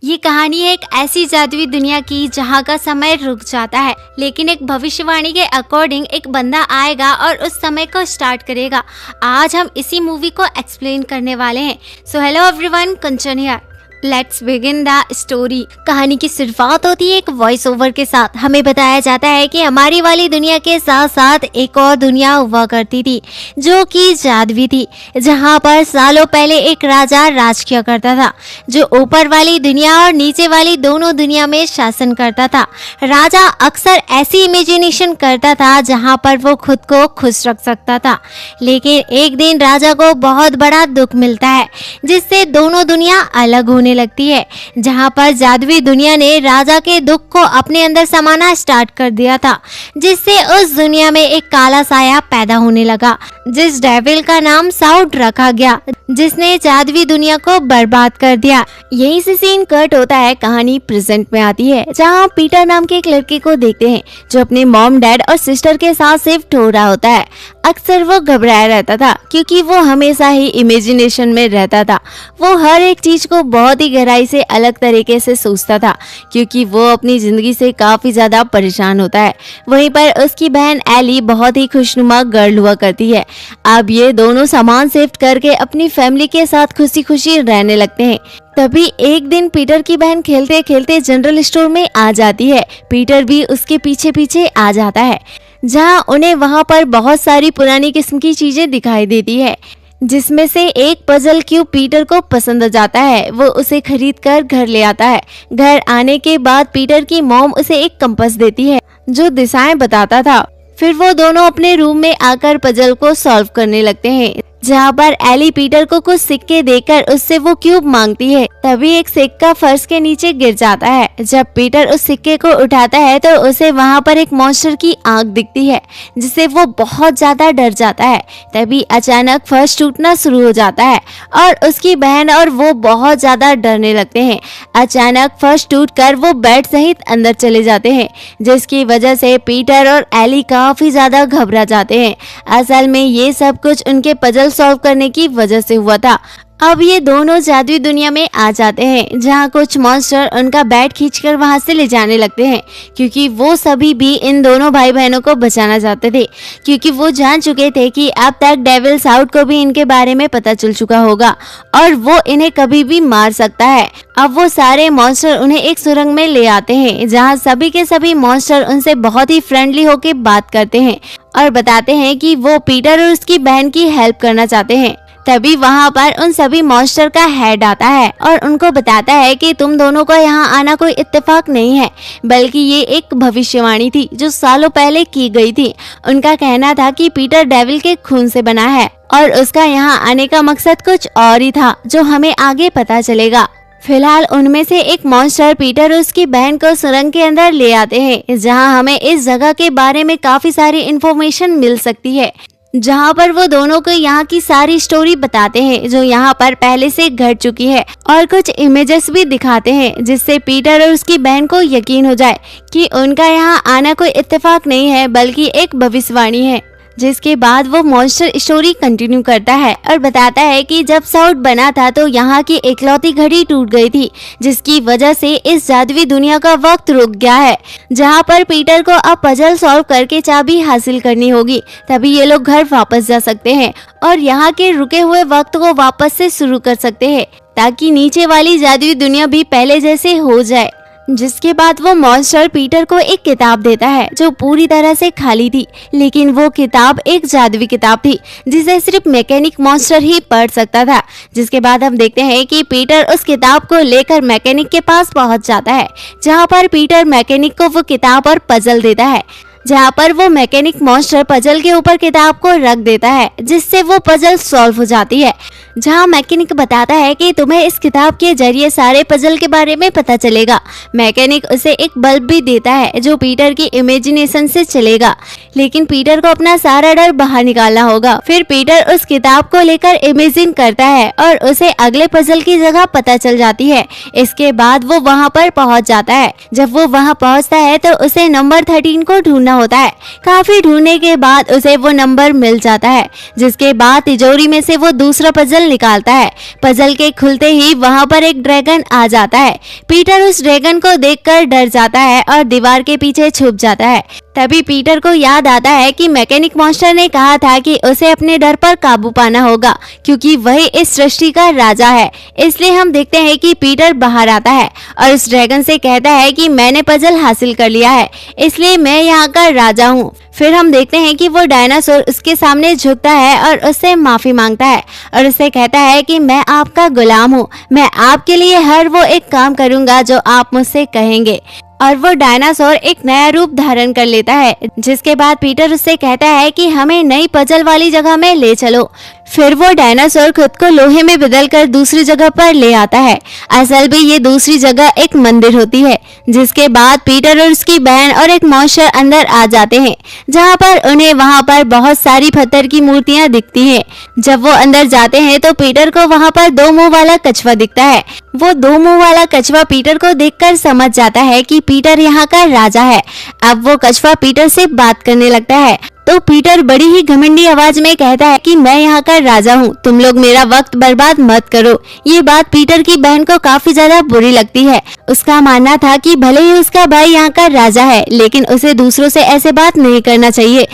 ये कहानी है एक ऐसी जादुई दुनिया की जहाँ का समय रुक जाता है, लेकिन एक भविष्यवाणी के अकॉर्डिंग एक बंदा आएगा और उस समय को स्टार्ट करेगा। आज हम इसी मूवी को एक्सप्लेन करने वाले हैं। So hello everyone, Kanchan here. Let's begin the story. कहानी की शुरुआत होती है एक वॉइस ओवर के साथ। हमें बताया जाता है कि हमारी वाली दुनिया के साथ साथ एक और दुनिया हुआ करती थी जो कि जादुई थी, जहाँ पर सालों पहले एक राजा राज किया करता था, जो ऊपर वाली दुनिया और नीचे वाली दोनों दुनिया में शासन करता था। राजा अक्सर ऐसी इमेजिनेशन करता था जहाँ पर वो खुद को खुश रख सकता था, लेकिन एक दिन राजा को बहुत बड़ा दुख मिलता है जिससे दोनों दुनिया अलग होने लगती है। जहां पर जादुई दुनिया ने राजा के दुख को अपने अंदर समाना स्टार्ट कर दिया था, जिससे उस दुनिया में एक काला साया पैदा होने लगा, जिस डेविल का नाम साउड रखा गया, जिसने जादुई दुनिया को बर्बाद कर दिया। यहीं से सीन कट होता है, कहानी प्रेजेंट में आती है, जहां पीटर नाम के एक लड़के को देखते हैं जो अपने मॉम, डैड और सिस्टर के साथ शिफ्ट हो रहा होता है। अक्सर वो घबराया रहता था क्योंकि वो हमेशा ही इमेजिनेशन में रहता था। वो हर एक चीज को बहुत ही गहराई से अलग तरीके से सोचता था क्योंकि वो अपनी जिंदगी से काफी ज्यादा परेशान होता है। वहीं पर उसकी बहन एली बहुत ही खुशनुमा गर्ल हुआ करती है। अब ये दोनों सामान शिफ्ट करके अपनी फैमिली के साथ खुशी खुशी रहने लगते हैं। तभी एक दिन पीटर की बहन खेलते खेलते जनरल स्टोर में आ जाती है। पीटर भी उसके पीछे पीछे आ जाता है, जहां उन्हें वहां पर बहुत सारी पुरानी किस्म की चीजें दिखाई देती है, जिसमें से एक पजल क्यूब पीटर को पसंद आ जाता है। वो उसे खरीद कर घर ले आता है। घर आने के बाद पीटर की मॉम उसे एक कंपास देती है जो दिशाएं बताता था। फिर वो दोनों अपने रूम में आकर पजल को सॉल्व करने लगते हैं, जहाँ पर एली पीटर को कुछ सिक्के देकर उससे वो क्यूब मांगती है। तभी एक सिक्का फर्श के नीचे गिर जाता है। जब पीटर उस सिक्के को उठाता है तो उसे वहाँ पर एक मॉन्स्टर की आंख दिखती है, जिससे वो बहुत ज्यादा डर जाता है। तभी अचानक फर्श टूटना शुरू हो जाता है और उसकी बहन और वो बहुत ज्यादा डरने लगते हैं। अचानक फर्श टूटकर वो बेड सहित अंदर चले जाते हैं, जिसकी वजह से पीटर और एली काफी ज्यादा घबरा जाते हैं। असल में ये सब कुछ उनके पजल सॉल्व करने की वजह से हुआ था। अब ये दोनों जादुई दुनिया में आ जाते हैं, जहाँ कुछ मॉन्स्टर उनका बैट खींचकर वहां से ले जाने लगते हैं, क्योंकि वो सभी भी इन दोनों भाई बहनों को बचाना चाहते थे, क्योंकि वो जान चुके थे कि अब तक डेविल साउड को भी इनके बारे में पता चल चुका होगा और वो इन्हें कभी भी मार सकता है। अब वो सारे मॉन्स्टर उन्हें एक सुरंग में ले आते हैं, जहाँ सभी के सभी मॉन्स्टर उनसे बहुत ही फ्रेंडली होकर बात करते हैं और बताते हैं कि वो पीटर और उसकी बहन की हेल्प करना चाहते हैं। तभी वहाँ पर उन सभी मॉन्स्टर का हेड आता है और उनको बताता है कि तुम दोनों का यहाँ आना कोई इत्तेफाक नहीं है, बल्कि ये एक भविष्यवाणी थी जो सालों पहले की गई थी। उनका कहना था कि पीटर डेविल के खून से बना है और उसका यहाँ आने का मकसद कुछ और ही था, जो हमें आगे पता चलेगा। फिलहाल उनमें से एक मॉन्स्टर पीटर और उसकी बहन को सुरंग के अंदर ले आते हैं, जहाँ हमें इस जगह के बारे में काफी सारी इंफॉर्मेशन मिल सकती है, जहाँ पर वो दोनों को यहाँ की सारी स्टोरी बताते हैं जो यहाँ पर पहले से घट चुकी है, और कुछ इमेजेस भी दिखाते हैं जिससे पीटर और उसकी बहन को यकीन हो जाए कि उनका यहाँ आना कोई इत्तेफाक नहीं है बल्कि एक भविष्यवाणी है। जिसके बाद वो मॉन्स्टर स्टोरी कंटिन्यू करता है और बताता है कि जब साउड बना था तो यहाँ की इकलौती घड़ी टूट गई थी, जिसकी वजह से इस जादुई दुनिया का वक्त रुक गया है, जहाँ पर पीटर को अब पजल सॉल्व करके चाबी हासिल करनी होगी, तभी ये लोग घर वापस जा सकते हैं और यहाँ के रुके हुए वक्त को वापस से शुरू कर सकते हैं, ताकि नीचे वाली जादुई दुनिया भी पहले जैसे हो जाए। जिसके बाद वो मॉन्स्टर पीटर को एक किताब देता है जो पूरी तरह से खाली थी, लेकिन वो किताब एक जादुई किताब थी जिसे सिर्फ मैकेनिक मॉन्स्टर ही पढ़ सकता था। जिसके बाद हम देखते हैं कि पीटर उस किताब को लेकर मैकेनिक के पास पहुंच जाता है, जहां पर पीटर मैकेनिक को वो किताब और पजल देता है, जहाँ पर वो मैकेनिक मॉन्स्टर पजल के ऊपर किताब को रख देता है, जिससे वो पजल सॉल्व हो जाती है। जहाँ मैकेनिक बताता है कि तुम्हें इस किताब के जरिए सारे पजल के बारे में पता चलेगा। मैकेनिक उसे एक बल्ब भी देता है जो पीटर की इमेजिनेशन से चलेगा, लेकिन पीटर को अपना सारा डर बाहर निकालना होगा। फिर पीटर उस किताब को लेकर इमेजिन करता है और उसे अगले पजल की जगह पता चल जाती है। इसके बाद वो वहाँ पर पहुँच जाता है। जब वो वहाँ पहुँचता है तो उसे नंबर 13 को ढूंढना ढूंढना होता है। काफी ढूंढने के बाद उसे वो नंबर मिल जाता है, जिसके बाद तिजोरी में से वो दूसरा पजल निकालता है। पजल के खुलते ही वहाँ पर एक ड्रैगन आ जाता है। पीटर उस ड्रैगन को देखकर डर जाता है और दीवार के पीछे छुप जाता है। तभी पीटर को याद आता है कि मैकेनिक मॉन्स्टर ने कहा था कि उसे अपने डर पर काबू पाना होगा, क्योंकि वही इस सृष्टि का राजा है। इसलिए हम देखते हैं कि पीटर बाहर आता है और उस ड्रैगन से कहता है कि मैंने पजल हासिल कर लिया है, इसलिए मैं यहाँ का राजा हूँ। फिर हम देखते हैं कि वो डायनासोर उसके सामने झुकता है और उससे माफी मांगता है और उससे कहता है कि मैं आपका गुलाम हूँ, मैं आपके लिए हर वो एक काम करूँगा जो आप मुझसे कहेंगे। और वो डायनासोर एक नया रूप धारण कर लेता है, जिसके बाद पीटर उससे कहता है कि हमें नई पजल वाली जगह में ले चलो। फिर वो डायनासोर खुद को लोहे में बदलकर दूसरी जगह पर ले आता है। असल में ये दूसरी जगह एक मंदिर होती है, जिसके बाद पीटर और उसकी बहन और एक मॉन्स्टर अंदर आ जाते हैं, जहाँ पर उन्हें वहाँ पर बहुत सारी पत्थर की मूर्तियाँ दिखती हैं। जब वो अंदर जाते हैं तो पीटर को वहाँ पर 2 मुंह वाला कछुआ दिखता है। वो 2 मुंह वाला कछुआ पीटर को देखकर समझ जाता है कि पीटर यहाँ का राजा है। अब वो कछुआ पीटर से बात करने लगता है, तो पीटर बड़ी ही घमंडी आवाज में कहता है कि मैं यहाँ का राजा हूँ, तुम लोग मेरा वक्त बर्बाद मत करो। ये बात पीटर की बहन को काफी ज्यादा बुरी लगती है। उसका मानना था कि भले ही उसका भाई यहाँ का राजा है, लेकिन उसे दूसरों से ऐसे बात नहीं करना चाहिए।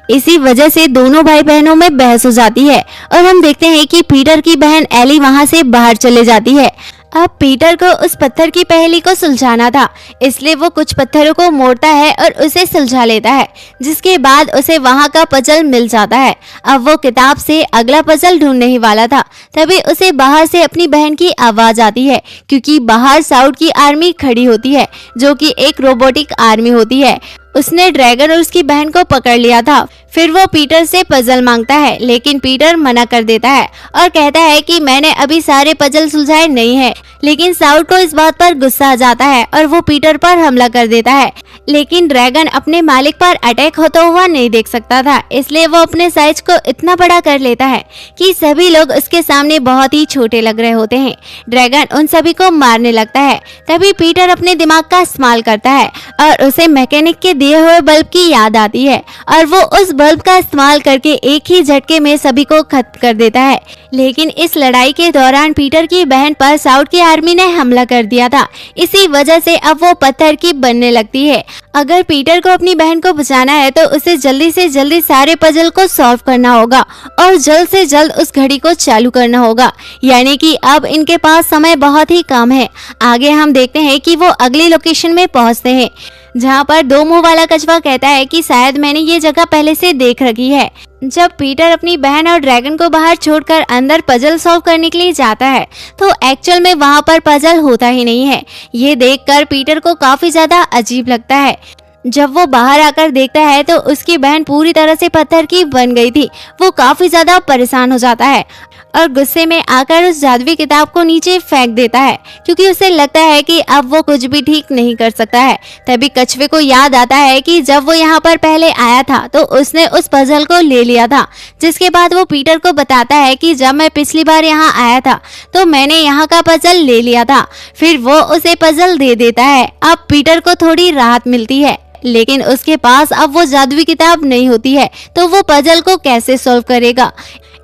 इसी वजह से दोनों भाई बहनों में बहस हो जाती है और हम देखते हैं कि पीटर की बहन एली वहाँ से बाहर चले जाती है। अब पीटर को उस पत्थर की पहेली को सुलझाना था, इसलिए वो कुछ पत्थरों को मोड़ता है और उसे सुलझा लेता है, जिसके बाद उसे वहाँ का पजल मिल जाता है। अब वो किताब से अगला पजल ढूंढने ही वाला था, तभी उसे बाहर से अपनी बहन की आवाज आती है, क्योंकि बाहर साउथ की आर्मी खड़ी होती है, जो कि एक रोबोटिक आर्मी होती है। उसने ड्रैगन और उसकी बहन को पकड़ लिया था। फिर वो पीटर से पजल मांगता है, लेकिन पीटर मना कर देता है और कहता है कि मैंने अभी सारे पजल सुलझाए नहीं है। लेकिन साउथ को इस बात पर गुस्सा आ जाता है और वो पीटर पर हमला कर देता है। लेकिन ड्रैगन अपने मालिक पर अटैक होता हुआ नहीं देख सकता था, इसलिए वो अपने साइज को इतना बड़ा कर लेता है कि सभी लोग उसके सामने बहुत ही छोटे लग रहे होते हैं। ड्रैगन उन सभी को मारने लगता है। तभी पीटर अपने दिमाग का इस्तेमाल करता है और उसे मैकेनिक के दिए हुए बल्ब की याद आती है और वो उस बल्ब का इस्तेमाल करके एक ही झटके में सभी को खत्म कर देता है। लेकिन इस लड़ाई के दौरान पीटर की बहन पर साउथ की आर्मी ने हमला कर दिया था। इसी वजह से अब वो पत्थर की बनने लगती है। अगर पीटर को अपनी बहन को बचाना है तो उसे जल्दी से जल्दी सारे पजल को सॉल्व करना होगा और जल्द से जल्द उस घड़ी को चालू करना होगा, यानी कि अब इनके पास समय बहुत ही कम है। आगे हम देखते हैं कि वो अगली लोकेशन में पहुंचते हैं, जहाँ पर 2 मुंह वाला कछुआ कहता है कि शायद मैंने ये जगह पहले से देख रखी है। जब पीटर अपनी बहन और ड्रैगन को बाहर छोड़कर अंदर पजल सॉल्व करने के लिए जाता है तो एक्चुअल में वहाँ पर पजल होता ही नहीं है। ये देखकर पीटर को काफी ज्यादा अजीब लगता है। जब वो बाहर आकर देखता है तो उसकी बहन पूरी तरह से पत्थर की बन गई थी। वो काफी ज्यादा परेशान हो जाता है और गुस्से में आकर उस जादुई किताब को नीचे फेंक देता है, क्योंकि उसे लगता है कि अब वो कुछ भी ठीक नहीं कर सकता है। तभी कछुए को याद आता है कि जब वो यहाँ पर पहले आया था तो उसने उस पजल को ले लिया था, जिसके बाद वो पीटर को बताता है कि जब मैं पिछली बार यहाँ आया था तो मैंने यहाँ का पजल ले लिया था। फिर वो उसे पजल दे देता है। अब पीटर को थोड़ी राहत मिलती है, लेकिन उसके पास अब वो जादुई किताब नहीं होती है, तो वो पजल को कैसे सॉल्व करेगा।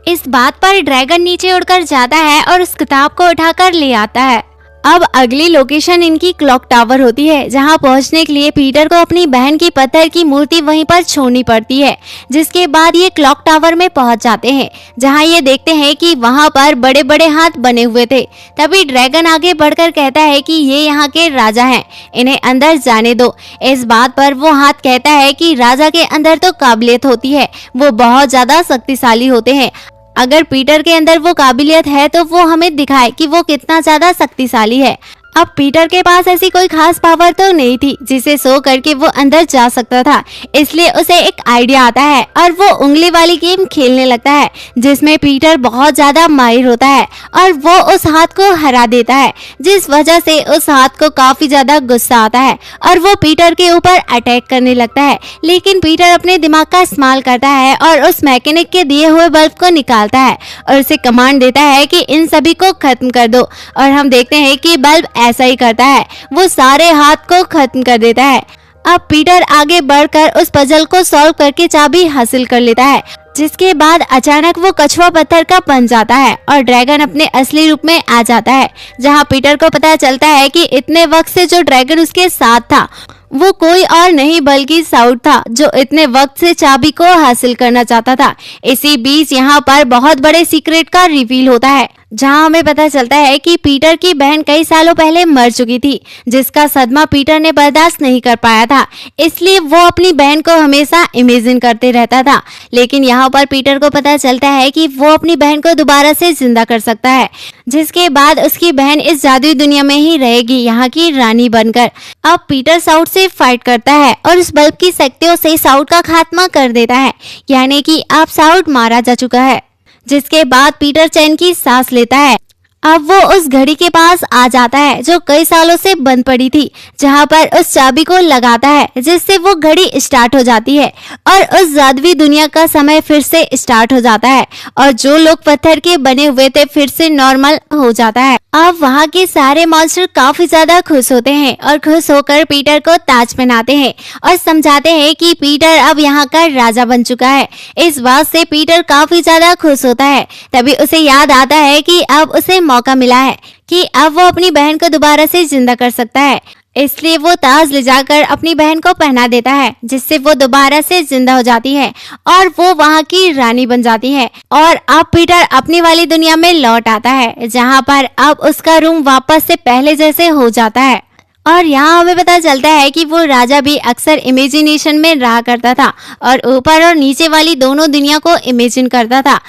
इस बात पर ड्रैगन नीचे उड़कर जाता है और उस किताब को उठाकर ले आता है। अब अगली लोकेशन इनकी क्लॉक टावर होती है, जहां पहुंचने के लिए पीटर को अपनी बहन की पत्थर की मूर्ति वहीं पर छोड़नी पड़ती है। जिसके बाद ये क्लॉक टावर में पहुंच जाते हैं, जहां ये देखते हैं कि वहां पर बड़े बड़े हाथ बने हुए थे। तभी ड्रैगन आगे बढ़कर कहता है कि ये यहाँ के राजा हैं, इन्हें अंदर जाने दो। इस बात पर वो हाथ कहता है कि राजा के अंदर तो काबिलियत होती है, वो बहुत ज्यादा शक्तिशाली होते हैं। अगर पीटर के अंदर वो काबिलियत है तो वो हमें दिखाए कि वो कितना ज्यादा शक्तिशाली है। अब पीटर के पास ऐसी कोई खास पावर तो नहीं थी जिसे शो करके वो अंदर जा सकता था, इसलिए उसे एक आइडिया आता है और वो उंगली वाली गेम खेलने लगता है, जिसमें पीटर बहुत ज्यादा माहिर होता है और वो उस हाथ को हरा देता है, जिस वजह से उस हाथ को काफी ज्यादा गुस्सा आता है और वो पीटर के ऊपर अटैक करने लगता है। लेकिन पीटर अपने दिमाग का इस्तेमाल करता है और उस मैकेनिक के दिए हुए बल्ब को निकालता है और उसे कमांड देता है कि इन सभी को खत्म कर दो। और हम देखते हैं कि बल्ब ऐसा ही करता है, वो सारे हाथ को खत्म कर देता है। अब पीटर आगे बढ़कर उस पजल को सॉल्व करके चाबी हासिल कर लेता है, जिसके बाद अचानक वो कछुआ पत्थर का बन जाता है और ड्रैगन अपने असली रूप में आ जाता है। जहां पीटर को पता चलता है कि इतने वक्त से जो ड्रैगन उसके साथ था वो कोई और नहीं बल्कि साउथ था, जो इतने वक्त से चाबी को हासिल करना चाहता था। इसी बीच यहाँ पर बहुत बड़े सीक्रेट का रिवील होता है, जहाँ हमें पता चलता है कि पीटर की बहन कई सालों पहले मर चुकी थी, जिसका सदमा पीटर ने बर्दाश्त नहीं कर पाया था। इसलिए वो अपनी बहन को हमेशा इमेजिन करते रहता था। लेकिन यहाँ पर पीटर को पता चलता है कि वो अपनी बहन को दोबारा से जिंदा कर सकता है, जिसके बाद उसकी बहन इस जादुई दुनिया में ही रहेगी, यहाँ की रानी बनकर। अब पीटर साउथ से फाइट करता है और उस बल्ब की शक्तियों से साउथ का खात्मा कर देता है, यानी कि अब साउथ मारा जा चुका है। जिसके बाद पीटर चैन की सांस लेता है। अब वो उस घड़ी के पास आ जाता है जो कई सालों से बंद पड़ी थी, जहाँ पर उस चाबी को लगाता है, जिससे वो घड़ी स्टार्ट हो जाती है और उस जादुई दुनिया का समय फिर से स्टार्ट हो जाता है और जो लोग पत्थर के बने हुए थे फिर से नॉर्मल हो जाता है। अब वहाँ के सारे मॉन्स्टर काफी ज्यादा खुश होते हैं और खुश होकर पीटर को ताज पहनाते हैं और समझाते हैं कि पीटर अब यहाँ का राजा बन चुका है। इस बात से पीटर काफी ज्यादा खुश होता है। तभी उसे याद आता है कि अब उसे मौका मिला है कि अब वो अपनी बहन को दोबारा से जिंदा कर सकता है। इसलिए वो ताज ले जाकर अपनी बहन को पहना देता है, जिससे वो दोबारा से जिंदा हो जाती है और वो वहाँ की रानी बन जाती है। और अब पीटर अपनी वाली दुनिया में लौट आता है, जहाँ पर अब उसका रूम वापस से पहले जैसे हो जाता है। और यहाँ हमें पता चलता है कि वो राजा भी अक्सर इमेजिनेशन में रहा करता था और ऊपर और नीचे वाली दोनों दुनिया को इमेजिन करता था।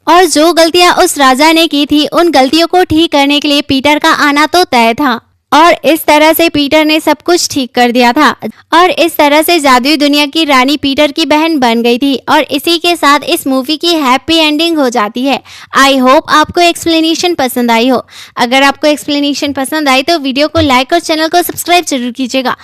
और जो गलतियां उस राजा ने की थी, उन गलतियों को ठीक करने के लिए पीटर का आना तो तय था। और इस तरह से पीटर ने सब कुछ ठीक कर दिया था और इस तरह से जादुई दुनिया की रानी पीटर की बहन बन गई थी। और इसी के साथ इस मूवी की हैप्पी एंडिंग हो जाती है। आई होप आपको एक्सप्लेनेशन पसंद आई हो। अगर आपको एक्सप्लेनेशन पसंद आई तो वीडियो को लाइक और चैनल को सब्सक्राइब जरूर कीजिएगा।